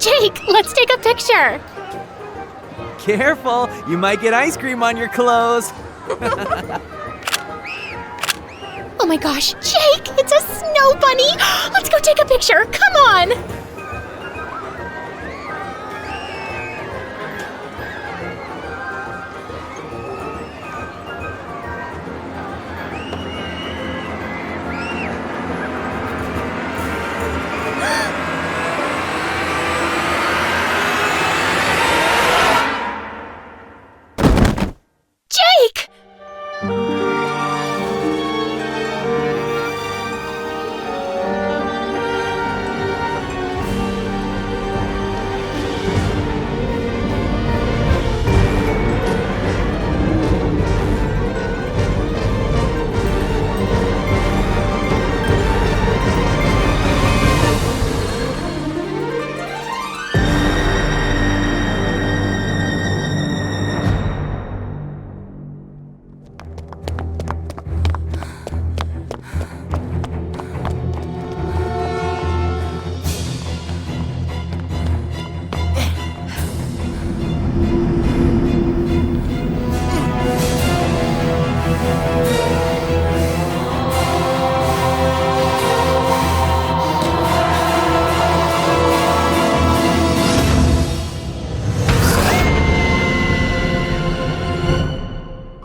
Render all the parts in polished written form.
Jake, let's take a picture. Careful, you might get ice cream on your clothes. Oh my gosh, Jake, it's a snow bunny. Let's go take a picture. Come on. Jake!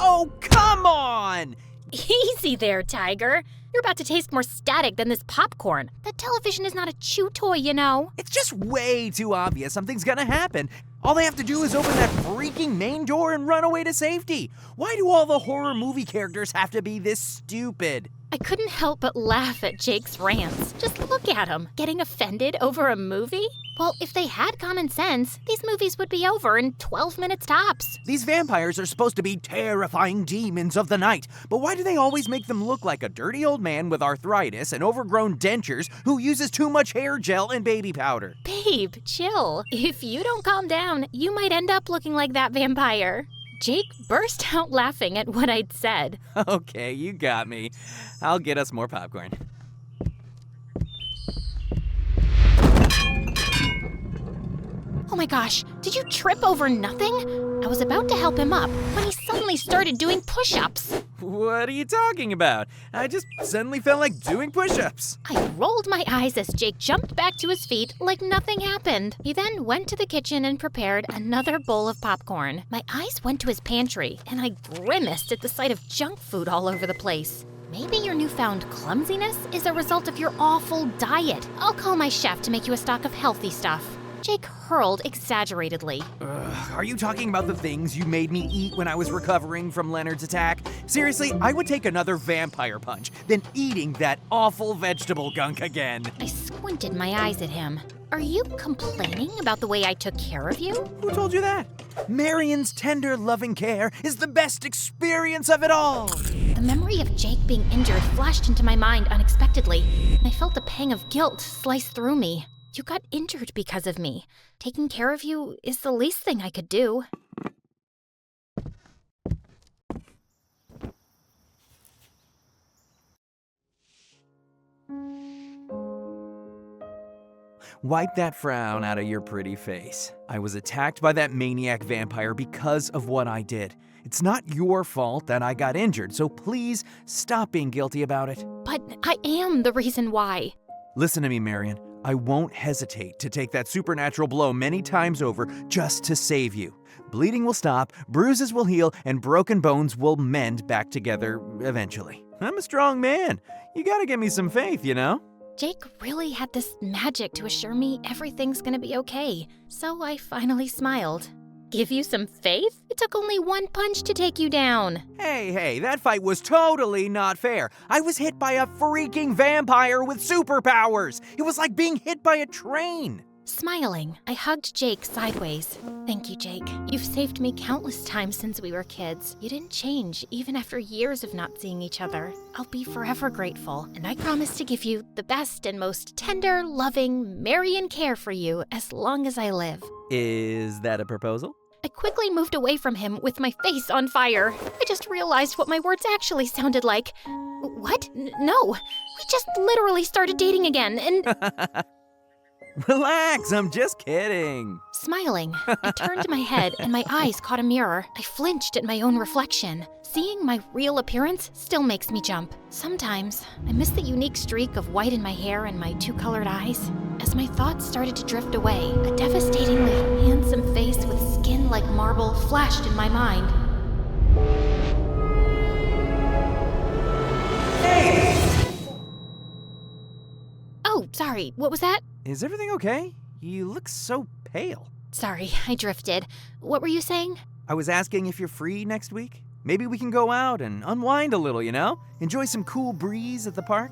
Oh, come on! Easy there, Tiger. You're about to taste more static than this popcorn. The television is not a chew toy, you know. It's just way too obvious something's gonna happen. All they have to do is open that freaking main door and run away to safety. Why do all the horror movie characters have to be this stupid? I couldn't help but laugh at Jake's rants. Just look at him, getting offended over a movie? Well, if they had common sense, these movies would be over in 12 minutes tops. These vampires are supposed to be terrifying demons of the night, but why do they always make them look like a dirty old man with arthritis and overgrown dentures who uses too much hair gel and baby powder? Babe, chill. If you don't calm down, you might end up looking like that vampire. Jake burst out laughing at what I'd said. Okay, you got me. I'll get us more popcorn. Oh my gosh, did you trip over nothing? I was about to help him up when he suddenly started doing push-ups. What are you talking about? I just suddenly felt like doing push-ups. I rolled my eyes as Jake jumped back to his feet like nothing happened. He then went to the kitchen and prepared another bowl of popcorn. My eyes went to his pantry, and I grimaced at the sight of junk food all over the place. Maybe your newfound clumsiness is a result of your awful diet. I'll call my chef to make you a stock of healthy stuff. Jake hurled exaggeratedly. Are you talking about the things you made me eat when I was recovering from Leonard's attack? Seriously, I would take another vampire punch than eating that awful vegetable gunk again. I squinted my eyes at him. Are you complaining about the way I took care of you? Who told you that? Marion's tender, loving care is the best experience of it all. The memory of Jake being injured flashed into my mind unexpectedly, and I felt a pang of guilt slice through me. You got injured because of me. Taking care of you is the least thing I could do. Wipe that frown out of your pretty face. I was attacked by that maniac vampire because of what I did. It's not your fault that I got injured, so please stop being guilty about it. But I am the reason why. Listen to me, Marion. I won't hesitate to take that supernatural blow many times over just to save you. Bleeding will stop, bruises will heal, and broken bones will mend back together eventually. I'm a strong man. You gotta give me some faith, you know? Jake really had this magic to assure me everything's gonna be okay, so I finally smiled. Give you some faith? It took only one punch to take you down. Hey, that fight was totally not fair. I was hit by a freaking vampire with superpowers. It was like being hit by a train. Smiling, I hugged Jake sideways. Thank you, Jake. You've saved me countless times since we were kids. You didn't change, even after years of not seeing each other. I'll be forever grateful, and I promise to give you the best and most tender, loving, Marion care for you as long as I live. Is that a proposal? I quickly moved away from him with my face on fire. I just realized what my words actually sounded like. What? No. We just literally started dating again, and... Relax, I'm just kidding. Smiling, I turned my head and my eyes caught a mirror. I flinched at my own reflection. Seeing my real appearance still makes me jump. Sometimes, I miss the unique streak of white in my hair and my two-colored eyes. As my thoughts started to drift away, a devastatingly handsome face with skin like marble flashed in my mind. Hey! Oh, sorry, what was that? Is everything okay? You look so pale. Sorry, I drifted. What were you saying? I was asking if you're free next week. Maybe we can go out and unwind a little, you know? Enjoy some cool breeze at the park.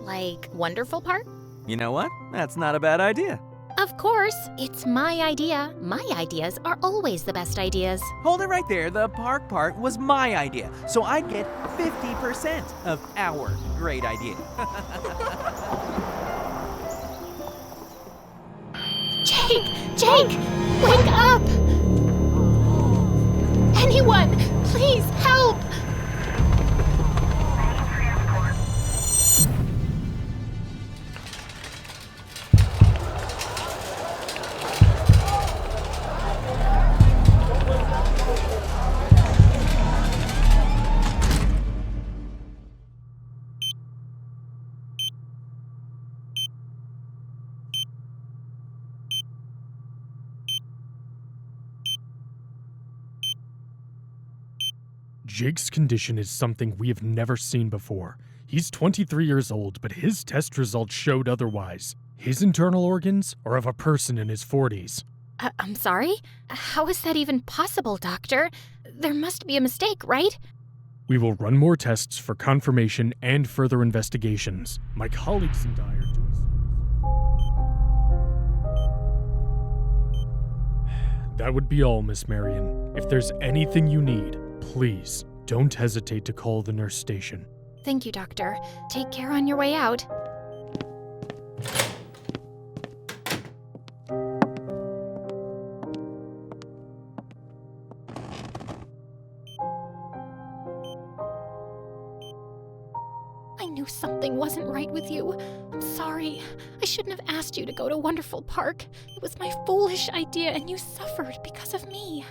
Like Wonderful Park? You know what? That's not a bad idea. Of course, it's my idea. My ideas are always the best ideas. Hold it right there. The park part was my idea, so I'd get 50% of our great idea. Jake! Wake up! Anyone, please help! Jake's condition is something we have never seen before. He's 23 years old, but his test results showed otherwise. His internal organs are of a person in his 40s. I'm sorry? How is that even possible, Doctor? There must be a mistake, right? We will run more tests for confirmation and further investigations. My colleagues and I are doing... That would be all, Miss Marion. If there's anything you need, please don't hesitate to call the nurse station. Thank you, Doctor. Take care on your way out. I knew something wasn't right with you. I'm sorry. I shouldn't have asked you to go to Wonderful Park. It was my foolish idea and you suffered because of me.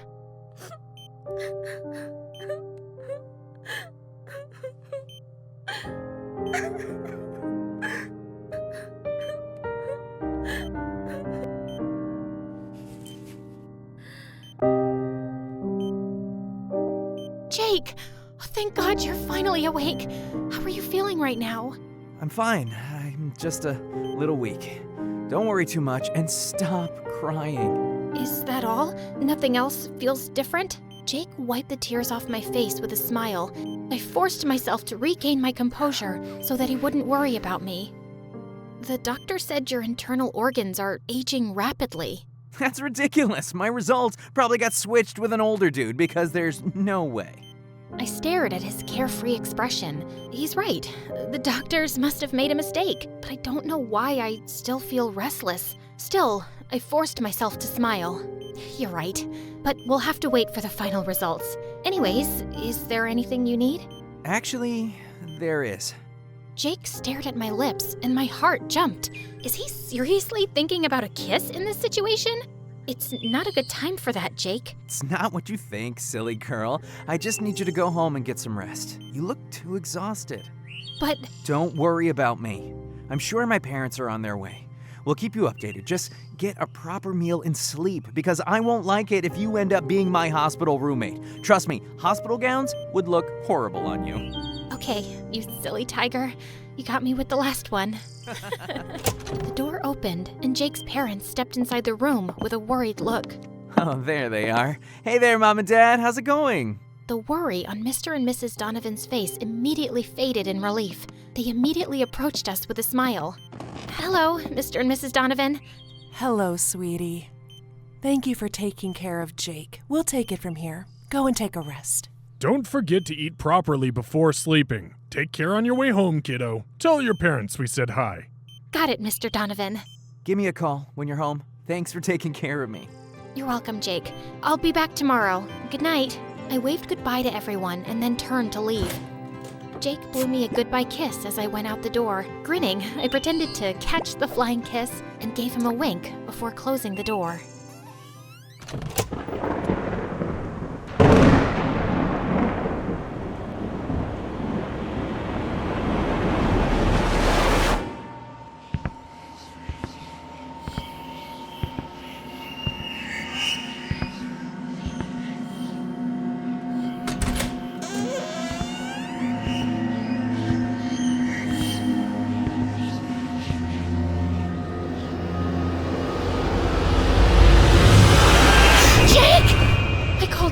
Jake! Oh, thank God you're finally awake. How are you feeling right now? I'm fine. I'm just a little weak. Don't worry too much and stop crying. Is that all? Nothing else feels different? Jake wiped the tears off my face with a smile. I forced myself to regain my composure so that he wouldn't worry about me. The doctor said your internal organs are aging rapidly. That's ridiculous. My results probably got switched with an older dude because there's no way. I stared at his carefree expression. He's right. The doctors must have made a mistake, but I don't know why I still feel restless. Still, I forced myself to smile. You're right, but we'll have to wait for the final results. Anyways, is there anything you need? Actually, there is. Jake stared at my lips, and my heart jumped. Is he seriously thinking about a kiss in this situation? It's not a good time for that, Jake. It's not what you think, silly girl. I just need you to go home and get some rest. You look too exhausted. But... Don't worry about me. I'm sure my parents are on their way. We'll keep you updated. Just get a proper meal and sleep, because I won't like it if you end up being my hospital roommate. Trust me, hospital gowns would look horrible on you. Okay, you silly tiger. You got me with the last one. The door opened, and Jake's parents stepped inside the room with a worried look. Oh, there they are. Hey there, Mom and Dad. How's it going? The worry on Mr. and Mrs. Donovan's face immediately faded in relief. They immediately approached us with a smile. Hello, Mr. and Mrs. Donovan. Hello, sweetie. Thank you for taking care of Jake. We'll take it from here. Go and take a rest. Don't forget to eat properly before sleeping. Take care on your way home, kiddo. Tell your parents we said hi. Got it, Mr. Donovan. Give me a call when you're home. Thanks for taking care of me. You're welcome, Jake. I'll be back tomorrow. Good night. I waved goodbye to everyone and then turned to leave. Jake blew me a goodbye kiss as I went out the door. Grinning, I pretended to catch the flying kiss and gave him a wink before closing the door.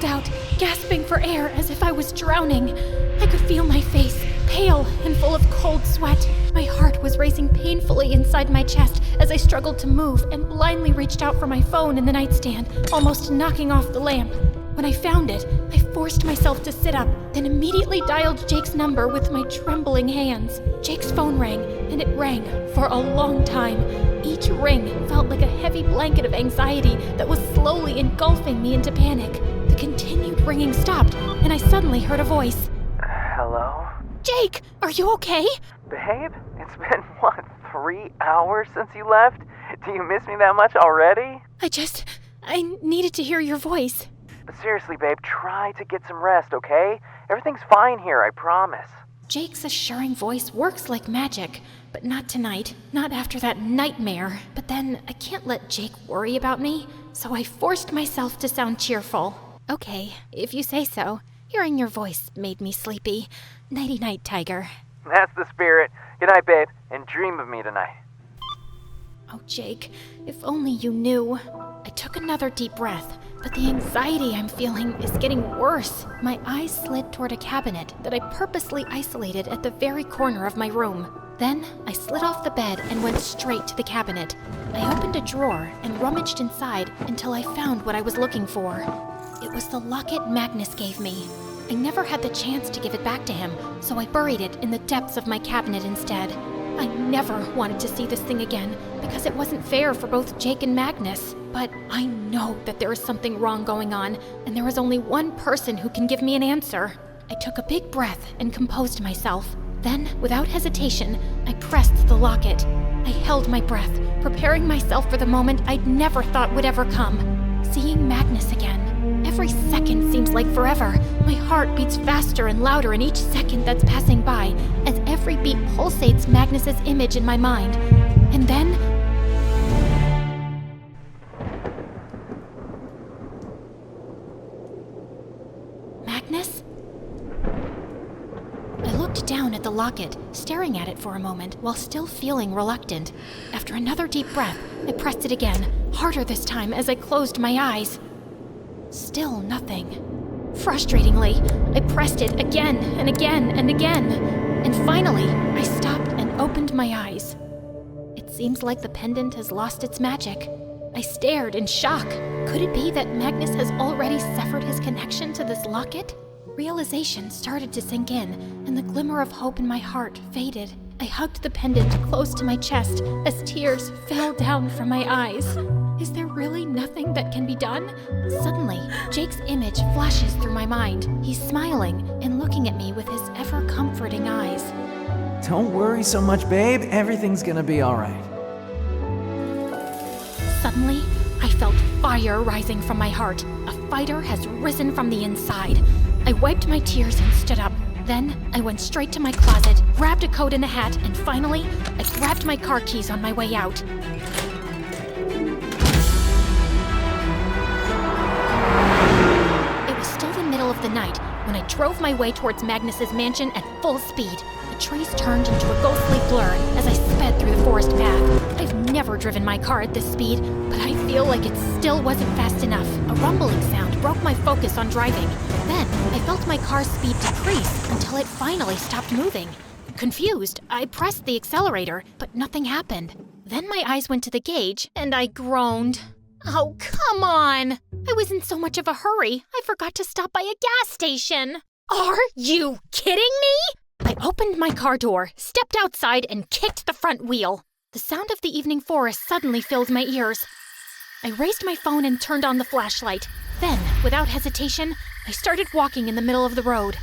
Out, gasping for air as if I was drowning. I could feel my face, pale and full of cold sweat. My heart was racing painfully inside my chest as I struggled to move and blindly reached out for my phone in the nightstand, almost knocking off the lamp. When I found it, I forced myself to sit up, then immediately dialed Jake's number with my trembling hands. Jake's phone rang, and it rang for a long time. Each ring felt like a heavy blanket of anxiety that was slowly engulfing me into panic. The continued ringing stopped, and I suddenly heard a voice. Hello? Jake, are you okay? Babe, it's been, 3 hours since you left? Do you miss me that much already? I needed to hear your voice. But seriously, babe, try to get some rest, okay? Everything's fine here, I promise. Jake's assuring voice works like magic, but not tonight, not after that nightmare. But then I can't let Jake worry about me, so I forced myself to sound cheerful. Okay, if you say so. Hearing your voice made me sleepy. Nighty-night, Tiger. That's the spirit. Good night, babe, and dream of me tonight. Oh, Jake, if only you knew. I took another deep breath, but the anxiety I'm feeling is getting worse. My eyes slid toward a cabinet that I purposely isolated at the very corner of my room. Then I slid off the bed and went straight to the cabinet. I opened a drawer and rummaged inside until I found what I was looking for. It was the locket Magnus gave me. I never had the chance to give it back to him, so I buried it in the depths of my cabinet instead. I never wanted to see this thing again because it wasn't fair for both Jake and Magnus. But I know that there is something wrong going on, and there is only one person who can give me an answer. I took a big breath and composed myself. Then, without hesitation, I pressed the locket. I held my breath, preparing myself for the moment I'd never thought would ever come. Seeing Magnus again. Every second seems like forever. My heart beats faster and louder in each second that's passing by, as every beat pulsates Magnus's image in my mind. And then... Magnus? I looked down at the locket, staring at it for a moment while still feeling reluctant. After another deep breath, I pressed it again, harder this time as I closed my eyes. Still nothing. Frustratingly, I pressed it again and again and again. And finally, I stopped and opened my eyes. It seems like the pendant has lost its magic. I stared in shock. Could it be that Magnus has already severed his connection to this locket? Realization started to sink in, and the glimmer of hope in my heart faded. I hugged the pendant close to my chest as tears fell down from my eyes. Is there really nothing that can be done? Suddenly, Jake's image flashes through my mind. He's smiling and looking at me with his ever-comforting eyes. Don't worry so much, babe. Everything's gonna be all right. Suddenly, I felt fire rising from my heart. A fighter has risen from the inside. I wiped my tears and stood up. Then, I went straight to my closet, grabbed a coat and a hat, and finally, I grabbed my car keys on my way out. It was still the middle of the night when I drove my way towards Magnus's mansion at full speed. The trees turned into a ghostly blur as I sped through the forest path. I've never driven my car at this speed, but I feel like it still wasn't fast enough. A rumbling sound broke my focus on driving. Then, I felt my car's speed decrease until it finally stopped moving. Confused, I pressed the accelerator, but nothing happened. Then my eyes went to the gauge, and I groaned. Oh, come on! I was in so much of a hurry, I forgot to stop by a gas station. Are you kidding me? I opened my car door, stepped outside, and kicked the front wheel. The sound of the evening forest suddenly filled my ears. I raised my phone and turned on the flashlight. Then, without hesitation, I started walking in the middle of the road.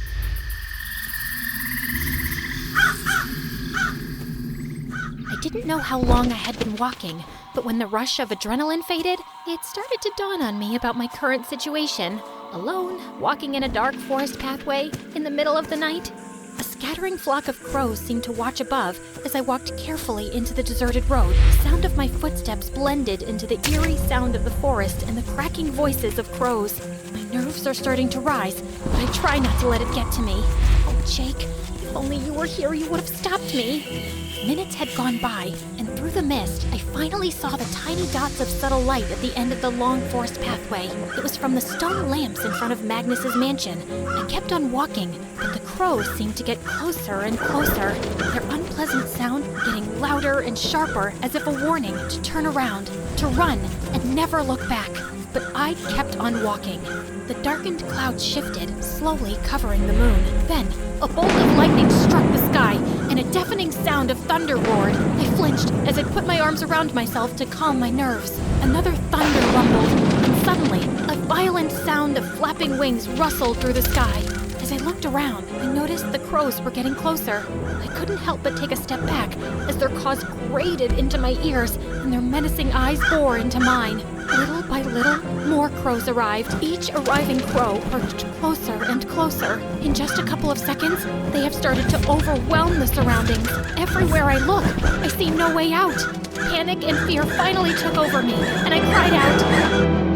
didn't know how long I had been walking, but when the rush of adrenaline faded, it started to dawn on me about my current situation. Alone, walking in a dark forest pathway in the middle of the night. A scattering flock of crows seemed to watch above as I walked carefully into the deserted road. The sound of my footsteps blended into the eerie sound of the forest and the cracking voices of crows. My nerves are starting to rise, but I try not to let it get to me. Oh, Jake, if only you were here, you would have stopped me. Minutes had gone by, and through the mist, I finally saw the tiny dots of subtle light at the end of the long forest pathway. It was from the stone lamps in front of Magnus's mansion. I kept on walking, but the crows seemed to get closer and closer, their unpleasant sound getting louder and sharper as if a warning to turn around, to run, and never look back. But I kept on walking. The darkened clouds shifted, slowly covering the moon. Then, a bolt of lightning struck the sky, and a deafening sound of thunder roared. I flinched as I put my arms around myself to calm my nerves. Another thunder rumbled, and suddenly, a violent sound of flapping wings rustled through the sky. As I looked around, I noticed the crows were getting closer. I couldn't help but take a step back as their caws grated into my ears and their menacing eyes bore into mine. Little by little, more crows arrived. Each arriving crow perched closer and closer. In just a couple of seconds, they have started to overwhelm the surroundings. Everywhere I look, I see no way out. Panic and fear finally took over me, and I cried out,